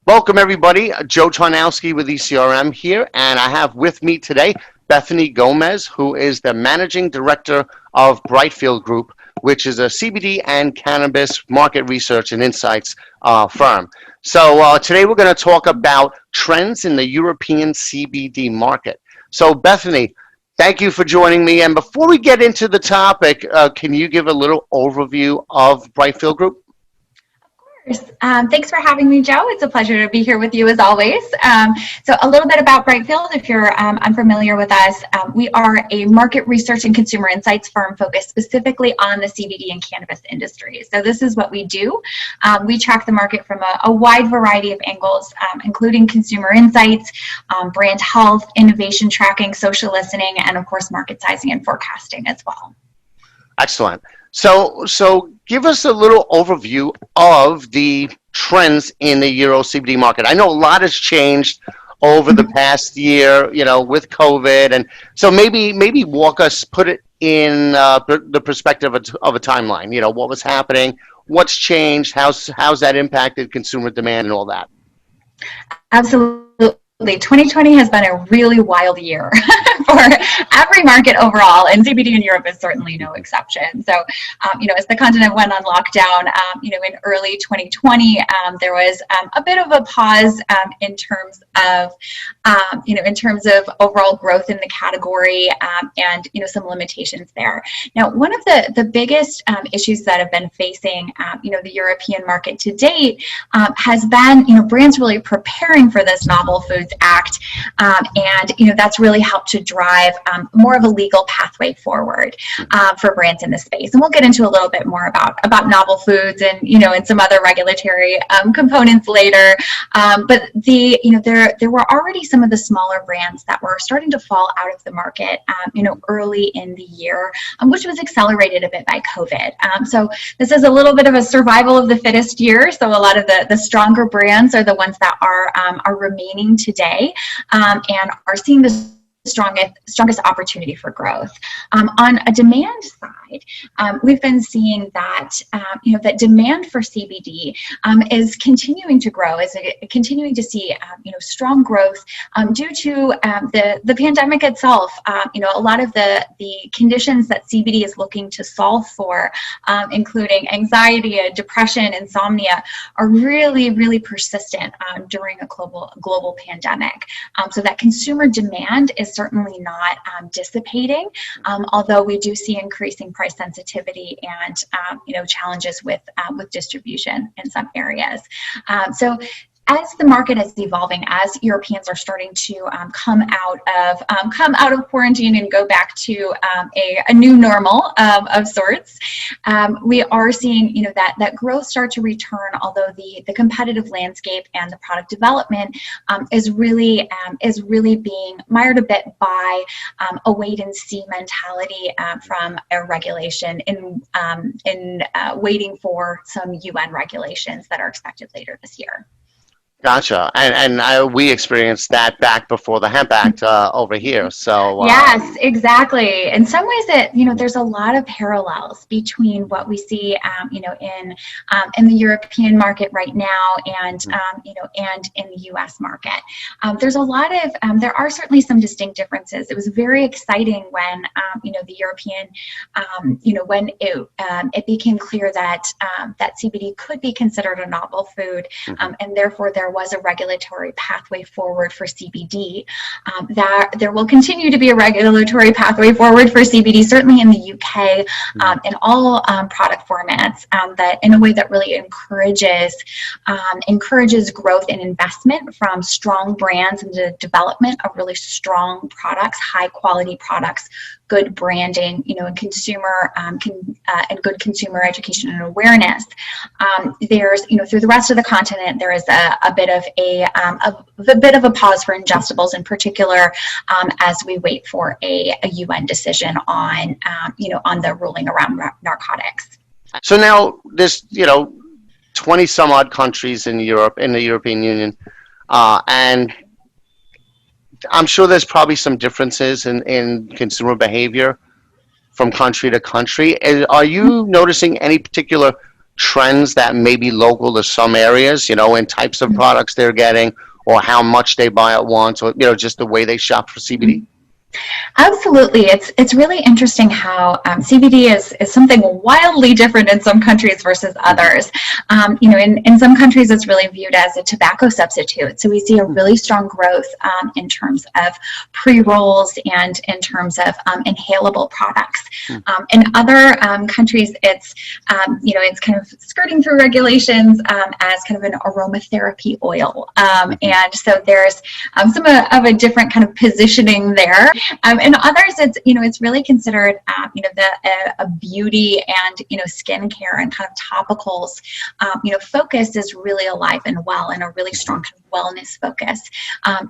Welcome, everybody. Joe Tarnowski with ECRM here, and I have with me today Bethany Gomez, who is the Managing Director of Brightfield Group, which is a CBD and cannabis market research and insights firm. So today we're going to talk about trends in the European CBD market. So Bethany, thank you for joining me. And before we get into the topic, can you give a little overview of Brightfield Group? Thanks for having me, Joe. It's a pleasure to be here with you as always. So a little bit about Brightfield, if you're unfamiliar with us, we are a market research and consumer insights firm focused specifically on the CBD and cannabis industry. So this is what we do. We track the market from a wide variety of angles, including consumer insights, brand health, innovation tracking, social listening, and of course, market sizing and forecasting as well. Excellent. So give us a little overview of the trends in the Euro CBD market. I know a lot has changed over the past year, with COVID, and so maybe walk us, put it in the perspective of a timeline. What was happening, what's changed, how's that impacted consumer demand and all that. Absolutely. 2020 has been a really wild year for every market overall, and CBD in Europe is certainly no exception. So, as the continent went on lockdown, in early 2020, there was a bit of a pause in terms of overall growth in the category, and some limitations there. Now, one of the biggest issues that have been facing, the European market to date has been, brands really preparing for this Novel Foods Act, and that's really helped to drive more of a legal pathway forward for brands in the space. And we'll get into a little bit more about novel foods and and some other regulatory components later. But there were already some of the smaller brands that were starting to fall out of the market, early in the year, which was accelerated a bit by COVID. So this is a little bit of a survival of the fittest year. So a lot of the stronger brands are the ones that are remaining today, and are seeing the strongest opportunity for growth. On a demand side, we've been seeing that that demand for CBD is continuing to grow, is continuing to see strong growth due to the pandemic itself. A lot of the conditions that CBD is looking to solve for, including anxiety, depression, insomnia, are really, really persistent during a global pandemic. So that consumer demand is certainly not dissipating, although we do see increasing price sensitivity and challenges with distribution in some areas. So as the market is evolving, as Europeans are starting to come out of quarantine and go back to a new normal of sorts, we are seeing that growth start to return. Although the competitive landscape and the product development is really being mired a bit by a wait and see mentality from a regulation in waiting for some UN regulations that are expected later this year. Gotcha. And we experienced that back before the Hemp Act over here. So yes, exactly. In some ways, there's a lot of parallels between what we see, in the European market right now, and and in the U.S. market. There's a lot of there are certainly some distinct differences. It was very exciting when the European when it became clear that that CBD could be considered a novel food, and therefore there was a regulatory pathway forward for CBD. That there will continue to be a regulatory pathway forward for CBD, certainly in the UK, in all product formats, that in a way that really encourages growth and investment from strong brands and the development of really strong products, high quality products, good branding, and consumer and good consumer education and awareness. There's, through the rest of the continent, there is a bit of a pause for ingestibles in particular, as we wait for a UN decision on the ruling around narcotics. So now there's 20 some odd countries in Europe, in the European Union, and I'm sure there's probably some differences in consumer behavior from country to country. Are you noticing any particular trends that may be local to some areas, in types of products they're getting, or how much they buy at once, or, just the way they shop for CBD? Absolutely. It's really interesting how CBD is something wildly different in some countries versus others. In some countries, it's really viewed as a tobacco substitute. So we see a really strong growth in terms of pre-rolls and in terms of inhalable products. In other countries, it's kind of skirting through regulations as kind of an aromatherapy oil. And so there's some of a different kind of positioning there. In others, it's really considered a beauty and skincare and kind of topicals focus is really alive and well, and a really strong kind of wellness focus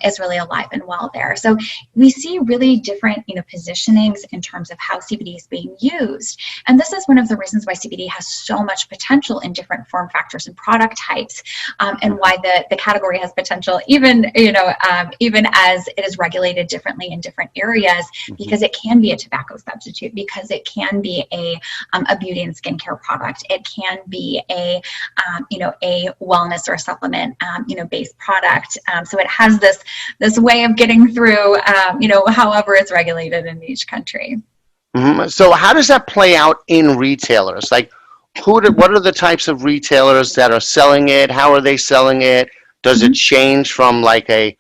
is really alive and well there. So we see really different positionings in terms of how CBD is being used, and this is one of the reasons why CBD has so much potential in different form factors and product types, and why the category has potential even as it is regulated differently in different areas, because it can be a tobacco substitute, because it can be a beauty and skincare product, it can be a wellness or a supplement based product. So it has this way of getting through however it's regulated in each country. So how does that play out in retailers? Like, what are the types of retailers that are selling it? How are they selling it? Does it change from like a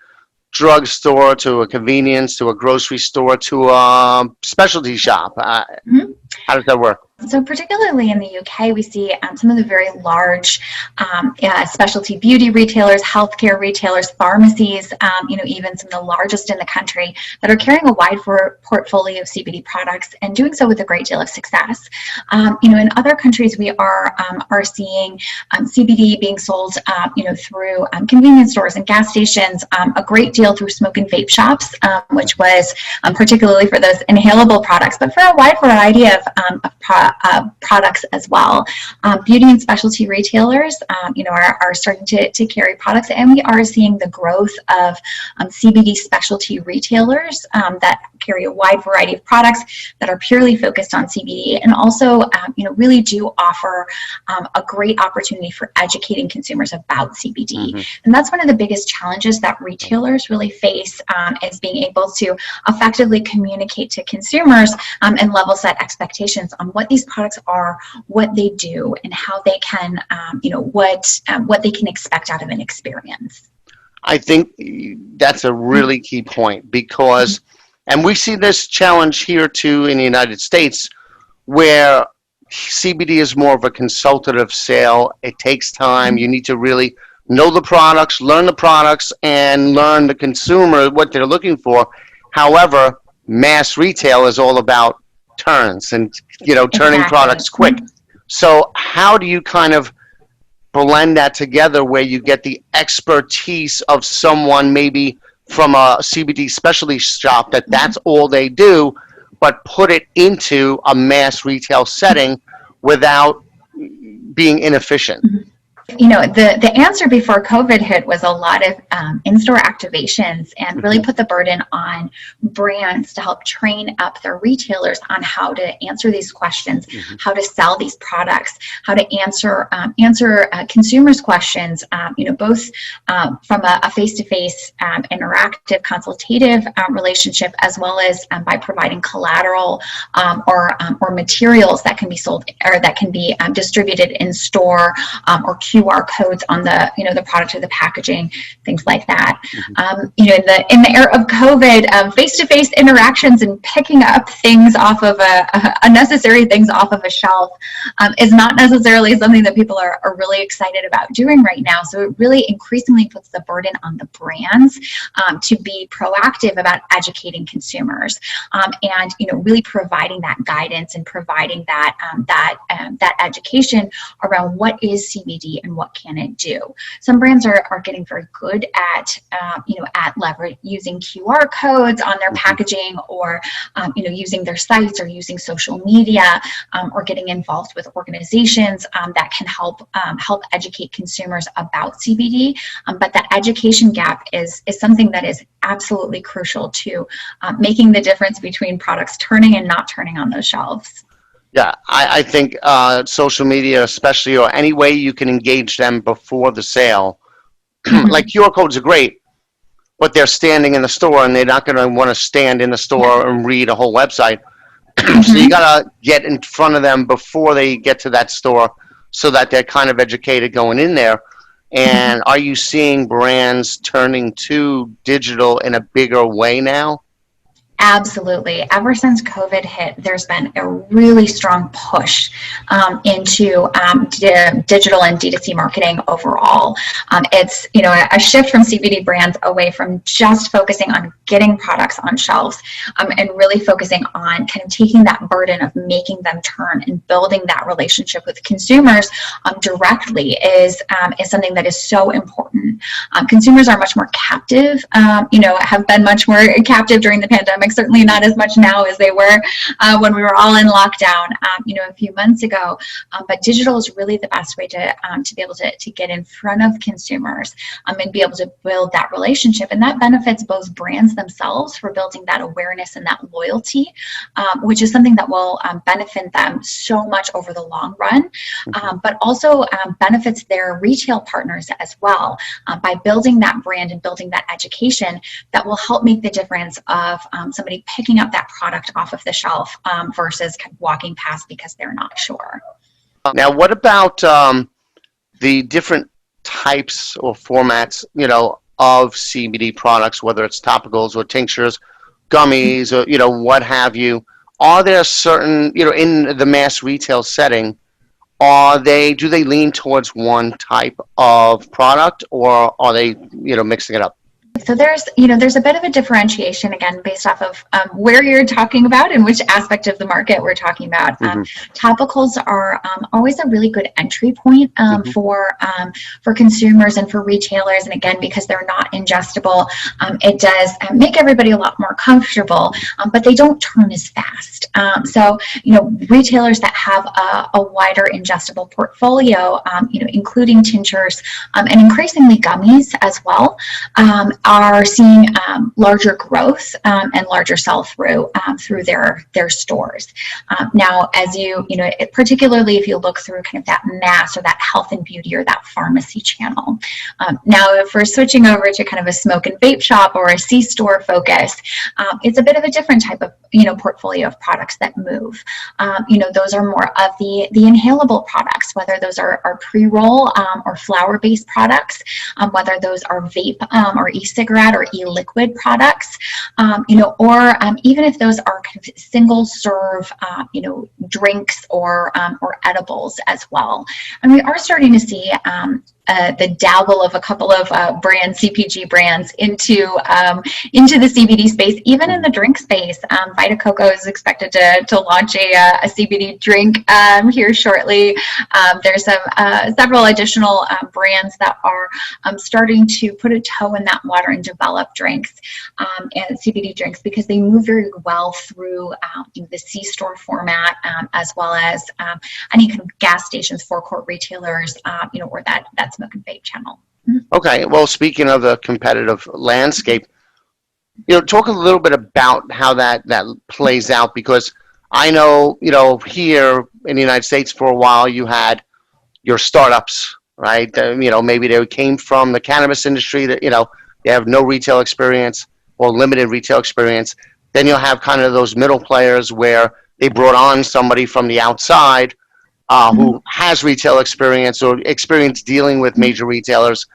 drugstore to a convenience to a grocery store to a specialty shop? How does that work? So particularly in the UK, we see some of the very large specialty beauty retailers, healthcare retailers, pharmacies, even some of the largest in the country that are carrying a wide portfolio of CBD products and doing so with a great deal of success. In other countries, we are seeing CBD being sold, through convenience stores and gas stations, a great deal through smoke and vape shops, which was particularly for those inhalable products, but for a wide variety of products as well. Beauty and specialty retailers, are starting to carry products, and we are seeing the growth of CBD specialty retailers that carry a wide variety of products that are purely focused on CBD, and also, really do offer a great opportunity for educating consumers about CBD. And that's one of the biggest challenges that retailers really face, is being able to effectively communicate to consumers and level set expectations on what these products are, what they do, and how they can, what they can expect out of an experience. I think that's a really key point, because, and we see this challenge here too in the United States, where CBD is more of a consultative sale. It takes time. You need to really know the products, learn the products, and learn the consumer what they're looking for. However, mass retail is all about turns and turning products quick. So how do you kind of blend that together where you get the expertise of someone maybe from a CBD specialty shop that's all they do, but put it into a mass retail setting without being inefficient? The answer before COVID hit was a lot of in-store activations, and really put the burden on brands to help train up their retailers on how to answer these questions, how to sell these products, how to answer consumers' questions, both from a face-to-face interactive consultative relationship, as well as by providing collateral or materials that can be sold or that can be distributed in store, or QR codes on the product or the packaging, things like that. In the era of COVID, face-to-face interactions and picking up things off of unnecessary things off of a shelf is not necessarily something that people are really excited about doing right now. So it really increasingly puts the burden on the brands to be proactive about educating consumers, and really providing that guidance and providing that education around what is CBD and what can it do. Some brands are getting very good at using QR codes on their packaging, or using their sites, or using social media, or getting involved with organizations that can help educate consumers about CBD. But that education gap is something that is absolutely crucial to making the difference between products turning and not turning on those shelves. Yeah, I think social media, especially, or any way you can engage them before the sale. Like Mhm. QR codes are great, but they're standing in the store and they're not going to want to stand in the Yeah. store and read a whole website. So you Mhm. got to get in front of them before they get to that store so that they're kind of educated going in there. And are you seeing brands turning to digital in a bigger way now? Absolutely. Ever since COVID hit, there's been a really strong push into digital and D2C marketing overall. It's a shift from CBD brands away from just focusing on getting products on shelves and really focusing on kind of taking that burden of making them turn and building that relationship with consumers directly is something that is so important. Consumers are much more captive, have been much more captive during the pandemic, certainly not as much now as they were when we were all in lockdown, a few months ago. But digital is really the best way to be able to get in front of consumers and be able to build that relationship. And that benefits both brands themselves for building that awareness and that loyalty, which is something that will benefit them so much over the long run, but also benefits their retail partners as well by building that brand and building that education that will help make the difference of somebody picking up that product off of the shelf versus kind of walking past because they're not sure. Now, what about the different types or formats, of CBD products, whether it's topicals or tinctures, gummies, or what have you? Are there certain, in the mass retail setting, do they lean towards one type of product, or are they, mixing it up? So there's a bit of a differentiation again based off of where you're talking about and which aspect of the market we're talking about. Hmm. Topicals are always a really good entry point Hmm. for consumers and for retailers. And again, because they're not ingestible, it does make everybody a lot more comfortable, but they don't turn as fast. So retailers that have a wider ingestible portfolio, including tinctures and increasingly gummies as well. Are seeing larger growth and larger sell-through through their stores. Now, as particularly if you look through kind of that mass or that health and beauty or that pharmacy channel. Now, if we're switching over to kind of a smoke and vape shop or a C-store focus, it's a bit of a different type of portfolio of products that move. Those are more of the inhalable products, whether those are pre-roll or flower-based products, whether those are vape or e-cigarette or e-liquid products, or even if those are kind of single serve, drinks or edibles as well. And we are starting to see the dabble of a couple of CPG brands into the CBD space, even in the drink space. Vita Coco is expected to launch a CBD drink here shortly. There's several additional brands that are starting to put a toe in that water and develop drinks and CBD drinks because they move very well through the C-store format as well as any kind of gas stations, forecourt retailers, or that smoke and vape channel. Okay, well, speaking of the competitive landscape, talk a little bit about how that plays out, because I know, here in the United States for a while you had your startups, right? Maybe they came from the cannabis industry that, they have no retail experience or limited retail experience. Then you'll have kind of those middle players where they brought on somebody from the outside who has retail experience or experience dealing with major retailers.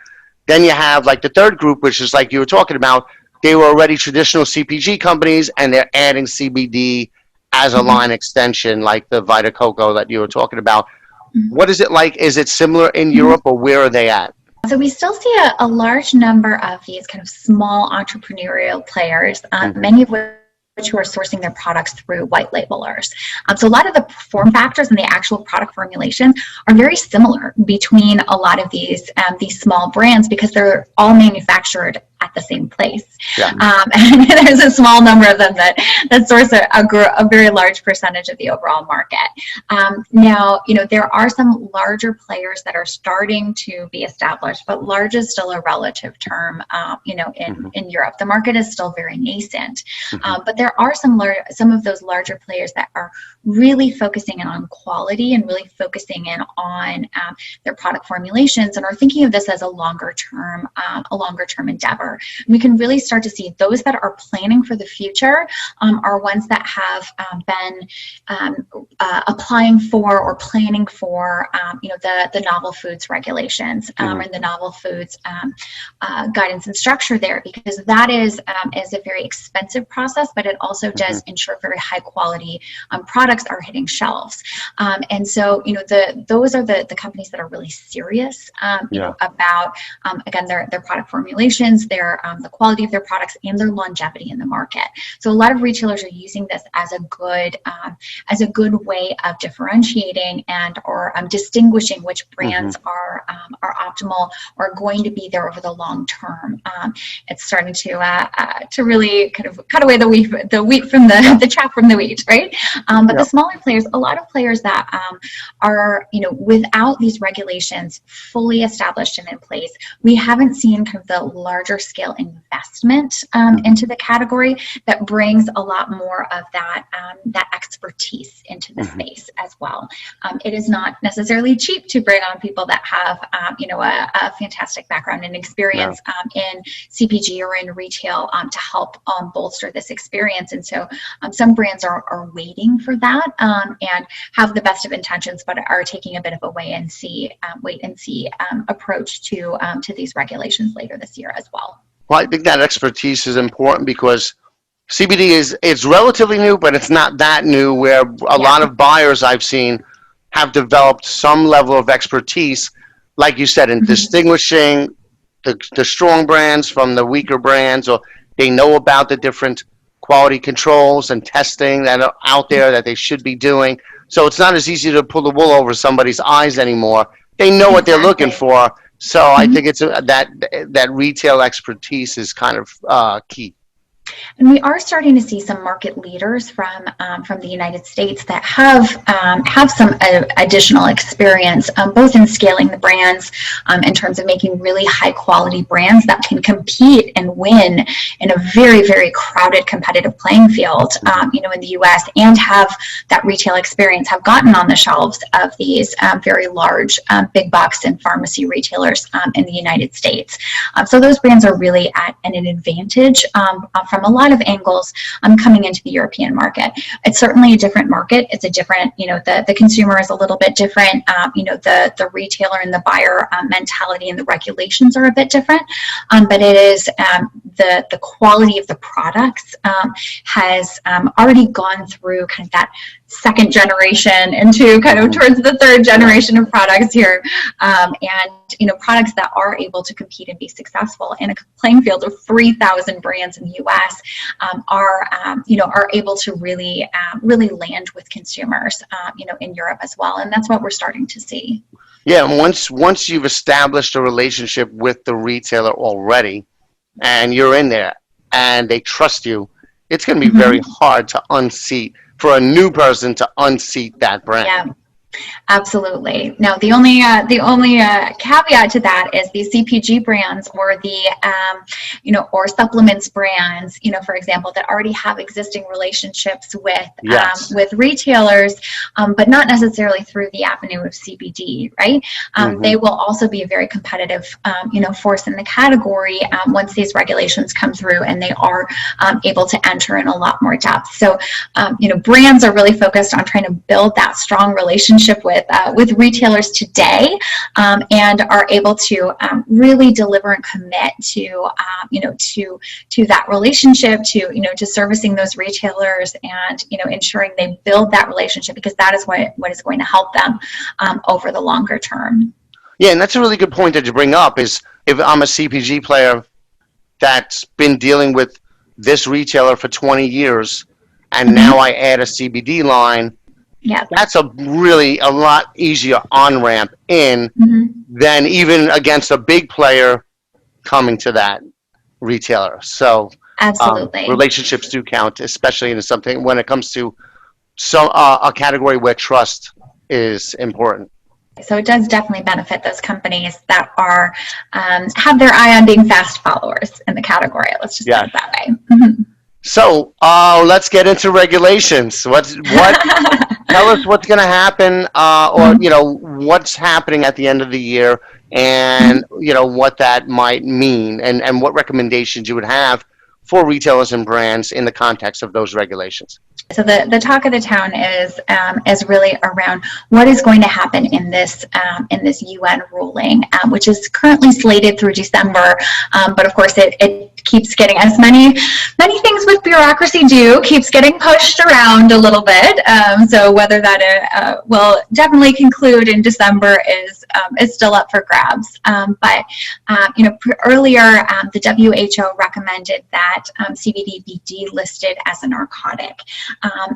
Then you have like the third group, which is like you were talking about. They were already traditional CPG companies, and they're adding CBD as a line extension, like the Vita Coco that you were talking about. What is it like? Is it similar in Europe, or where are they at? So we still see a large number of these kind of small entrepreneurial players, many of which who are sourcing their products through white labelers. So a lot of the form factors and the actual product formulations are very similar between a lot of these small brands because they're all manufactured at the same place. Yeah. And there's a small number of them that source a very large percentage of the overall market. Now, there are some larger players that are starting to be established, but large is still a relative term. In Europe, the market is still very nascent. But there are some of those larger players that are really focusing in on quality and really focusing in on their product formulations, and are thinking of this as a longer term endeavor. And we can really start to see those that are planning for the future are ones that have been applying for or planning for the novel foods regulations and the novel foods guidance and structure there, because that is a very expensive process, but it also does ensure very high quality products are hitting shelves. And so those are the companies that are really serious about again their product formulations, the quality of their products, and their longevity in the market. So a lot of retailers are using this as a good way of differentiating and or distinguishing which brands are optimal or going to be there over the long term. It's starting to really kind of cut away the wheat from the chaff from the wheat, right? But the smaller players, a lot of players that are without these regulations fully established and in place, we haven't seen kind of the larger scale investment into the category that brings a lot more of that expertise into the space as well. It is not necessarily cheap to bring on people that have a fantastic background and experience in CPG or in retail to help bolster this experience. And so some brands are waiting for that and have the best of intentions, but are taking a bit of a wait and see approach to these regulations later this year as well. Well, I think that expertise is important because CBD it's relatively new, but it's not that new, where a lot of buyers I've seen have developed some level of expertise, like you said, in distinguishing the strong brands from the weaker brands, or they know about the different quality controls and testing that are out there that they should be doing. So it's not as easy to pull the wool over somebody's eyes anymore. They know what they're looking for. So I think it's that retail expertise is kind of key. And we are starting to see some market leaders from the United States that have some additional experience, both in scaling the brands, in terms of making really high quality brands that can compete and win in a very, very crowded competitive playing field, in the U.S., and have that retail experience, have gotten on the shelves of these very large big box and pharmacy retailers in the United States. So those brands are really at an advantage from a lot of angles coming into the European market. It's certainly a different market. It's a different, the consumer is a little bit different. The retailer and the buyer mentality and the regulations are a bit different. But it is the quality of the products has already gone through kind of that second generation into kind of towards the third generation of products here, and products that are able to compete and be successful in a playing field of 3,000 brands in the U.S. Are able to really land with consumers in Europe as well, and that's what we're starting to see. Yeah, once you've established a relationship with the retailer already, and you're in there, and they trust you, it's going to be very hard to unseat. For a new person to unseat that brand. Yeah, absolutely. Now, the only caveat to that is the CPG brands or the or supplements brands, for example, that already have existing relationships with retailers, but not necessarily through the avenue of CBD, right? They will also be a very competitive, force in the category once these regulations come through and they are able to enter in a lot more depth. So, brands are really focused on trying to build that strong relationship with retailers today, and are able to really deliver and commit to that relationship, to servicing those retailers, and ensuring they build that relationship, because that is what is going to help them over the longer term. Yeah, and that's a really good point that you bring up. Is if I'm a CPG player that's been dealing with this retailer for 20 years. And now I add a CBD line, that's a lot easier on-ramp in than even against a big player coming to that retailer. So Absolutely. relationships do count, especially in something when it comes to a category where trust is important. So it does definitely benefit those companies that are have their eye on being fast followers in the category. Let's just put it that way. Mm-hmm. So let's get into regulations. What? Tell us what's going to happen, or what's happening at the end of the year, and what that might mean, and what recommendations you would have for retailers and brands in the context of those regulations. So the talk of the town is really around what is going to happen in this UN ruling, which is currently slated through December, but of course it keeps getting, as many things with bureaucracy do, keeps getting pushed around a little bit. So whether that will definitely conclude in December is still up for grabs. But earlier the WHO recommended that CBD be delisted as a narcotic.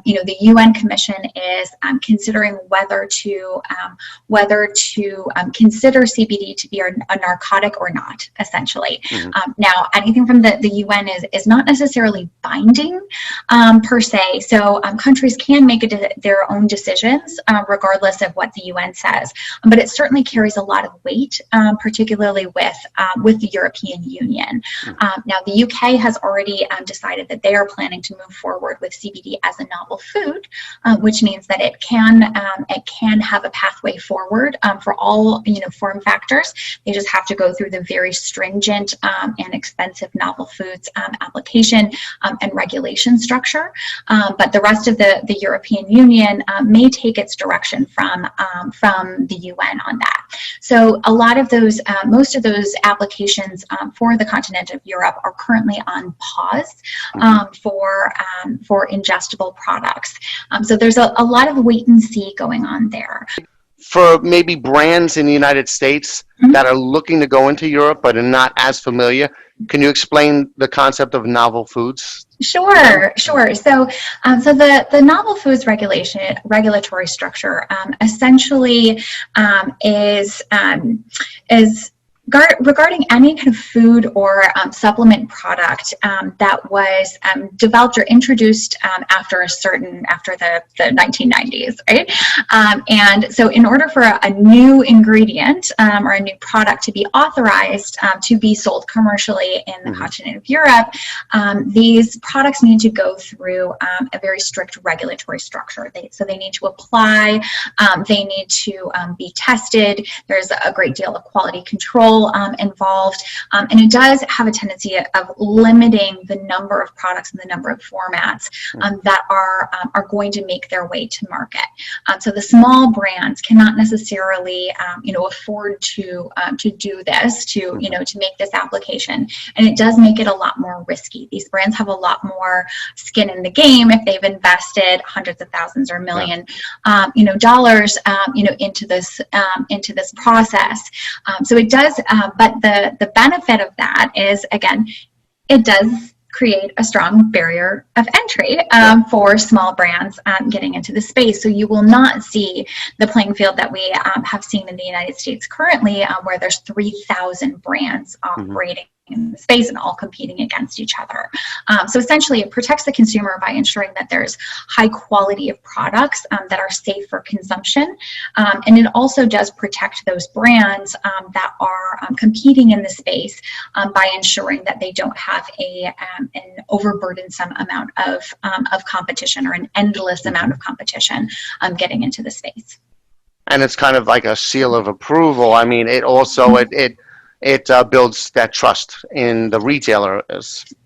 The UN Commission is considering whether to consider CBD to be a narcotic or not, essentially. Mm-hmm. Now, anything from the UN is not necessarily binding per se, so countries can make their own decisions regardless of what the UN says, but it certainly carries a lot of weight, particularly with the European Union. Now, the UK has already decided that they are planning to move forward with CBD as a novel food, which means that it can have a pathway forward for all form factors. They just have to go through the very stringent and expensive novel foods application and regulation structure. But the rest of the European Union may take its direction from the UN on that. So a lot of those, most of those applications for the continent of Europe are currently on pause for ingestible products. So there's a lot of wait and see going on there. For maybe brands in the United States that are looking to go into Europe but are not as familiar, can you explain the concept of novel foods? Sure. So the novel foods regulatory structure essentially is regarding any kind of food or supplement product that was developed or introduced after the 1990s, right? And so in order for a new ingredient or a new product to be authorized to be sold commercially in the continent of Europe, these products need to go through a very strict regulatory structure. So they need to apply, they need to be tested. There's a great deal of quality control involved, and it does have a tendency of limiting the number of products and the number of formats that are going to make their way to market. So the small brands cannot necessarily afford to do this, to make this application, and it does make it a lot more risky. These brands have a lot more skin in the game if they've invested hundreds of thousands or million dollars into this process. So it does. But the benefit of that is, again, it does create a strong barrier of entry for small brands getting into the space. So you will not see the playing field that we have seen in the United States currently, where there's 3,000 brands operating in the space and all competing against each other. So essentially it protects the consumer by ensuring that there's high quality of products that are safe for consumption. And it also does protect those brands that are competing in the space by ensuring that they don't have an overburdensome amount of competition or an endless amount of competition getting into the space. And it's kind of like a seal of approval. I mean, it also, it builds that trust in the retailer.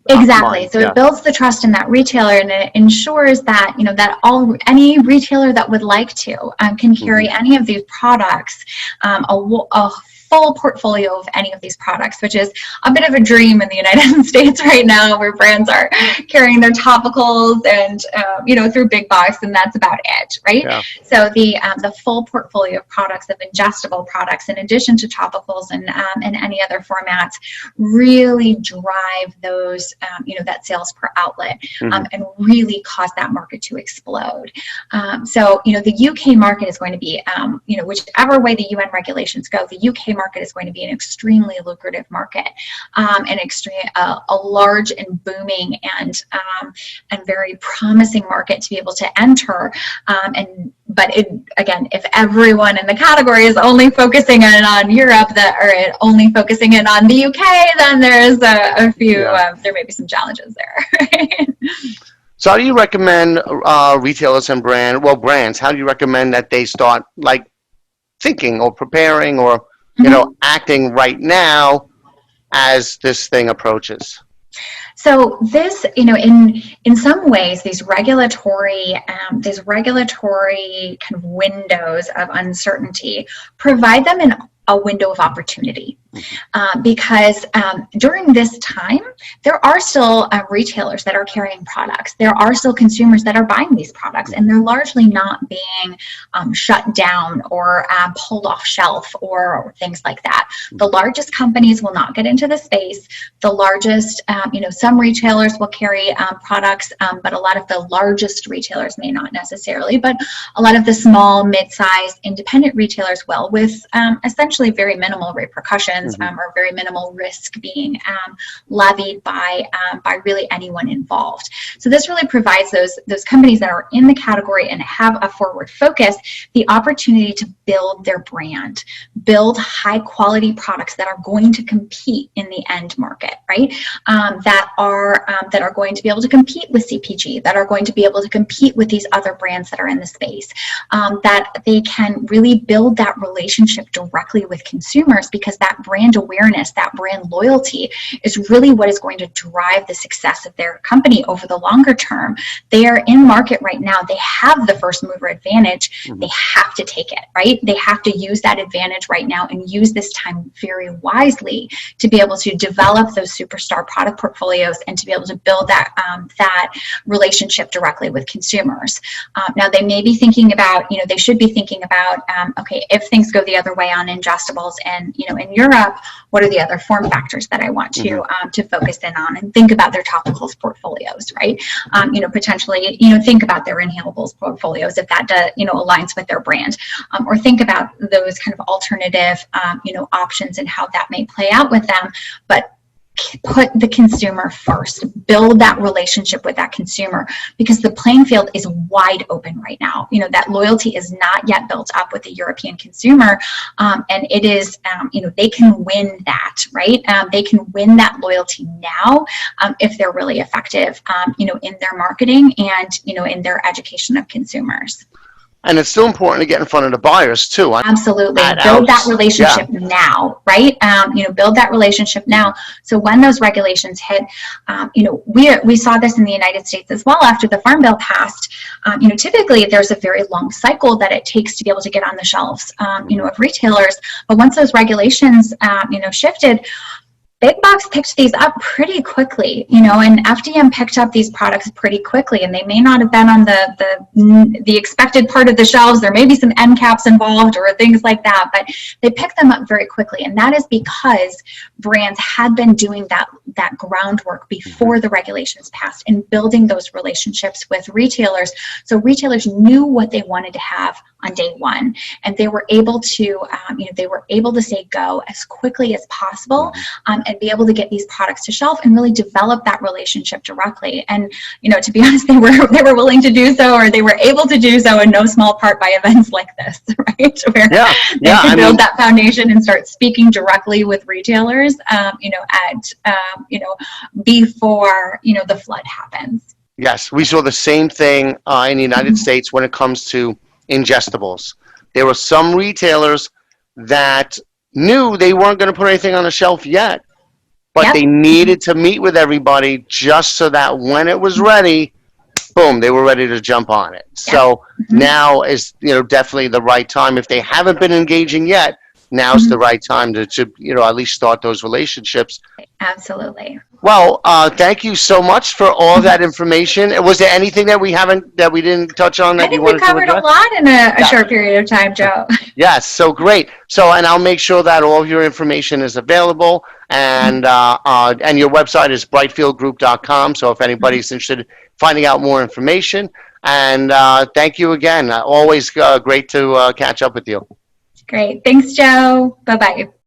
Exactly. So it builds the trust in that retailer, and it ensures that any retailer that would like to can carry any of these products, a full portfolio of any of these products, which is a bit of a dream in the United States right now, where brands are carrying their topicals and through big box, and that's about it, right? Yeah. So the full portfolio of products, of ingestible products, in addition to topicals and any other formats, really drive those that sales per outlet and really cause that market to explode. So the UK market is going to be whichever way the UN regulations go, the UK market is going to be an extremely lucrative market, a large and booming and very promising market to be able to enter. But again, if everyone in the category is only focusing in on Europe or only focusing in on the UK, then there's a few, there may be some challenges there. Right? So how do you recommend retailers and brands, how do you recommend that they start like thinking or preparing or, acting right now as this thing approaches? So this, in some ways, these regulatory kind of windows of uncertainty provide them a window of opportunity, because during this time, there are still retailers that are carrying products. There are still consumers that are buying these products, and they're largely not being shut down or pulled off shelf or things like that. The largest companies will not get into the space. The largest, some retailers will carry products, but a lot of the largest retailers may not necessarily, but a lot of the small, mid-sized, independent retailers will, with essentially very minimal repercussions or very minimal risk being levied by really anyone involved. So this really provides those companies that are in the category and have a forward focus the opportunity to build their brand, build high quality products that are going to compete in the end market, right? That are going to be able to compete with CPG, that are going to be able to compete with these other brands that are in the space, that they can really build that relationship directly with consumers, because that brand awareness, that brand loyalty is really what is going to drive the success of their company over the longer term. They are in market right now. They have the first mover advantage. They have to take it, right? They have to use that advantage right now and use this time very wisely to be able to develop those superstar product portfolios and to be able to build that relationship directly with consumers. Now they may be thinking about, they should be thinking about, okay, if things go the other way on ingestibles and, in Europe, what are the other form factors that I want to focus in on, and think about their topicals portfolios, right? Potentially, think about their inhalables portfolios if that aligns with their brand, or think about those kind of alternative, options and how that may play out with them. But put the consumer first, build that relationship with that consumer, because the playing field is wide open right now. That loyalty is not yet built up with the European consumer, and it is, they can win that, right? They can win that loyalty now if they're really effective, in their marketing and, in their education of consumers. And it's still important to get in front of the buyers too. Absolutely. Build that relationship now, right? Build that relationship now. So when those regulations hit, we saw this in the United States as well after the Farm Bill passed. Typically there's a very long cycle that it takes to be able to get on the shelves, of retailers. But once those regulations, shifted, Big Box picked these up pretty quickly, and FDM picked up these products pretty quickly, and they may not have been on the expected part of the shelves. There may be some end caps involved or things like that, but they picked them up very quickly, and that is because brands had been doing that groundwork before the regulations passed and building those relationships with retailers. So retailers knew what they wanted to have on day one, and they were able to, say go as quickly as possible, and be able to get these products to shelf and really develop that relationship directly. And to be honest, they were willing to do so, or they were able to do so in no small part by events like this, right? Where they can build that foundation and start speaking directly with retailers, before the flood happens. Yes, we saw the same thing in the United States when it comes to ingestibles. There were some retailers that knew they weren't going to put anything on the shelf yet, but they needed to meet with everybody just so that when it was ready, boom, they were ready to jump on it. So now is definitely the right time. If they haven't been engaging yet, now's the right time to at least start those relationships. Absolutely. Well, thank you so much for all that information. Was there anything that we didn't touch on that you wanted to address? I think we covered a lot in a short period of time, Joe. Yes, so great. So, and I'll make sure that all of your information is available, and your website is brightfieldgroup.com. So if anybody's interested in finding out more information, and thank you again. Always great to catch up with you. Great. Thanks, Joe. Bye-bye.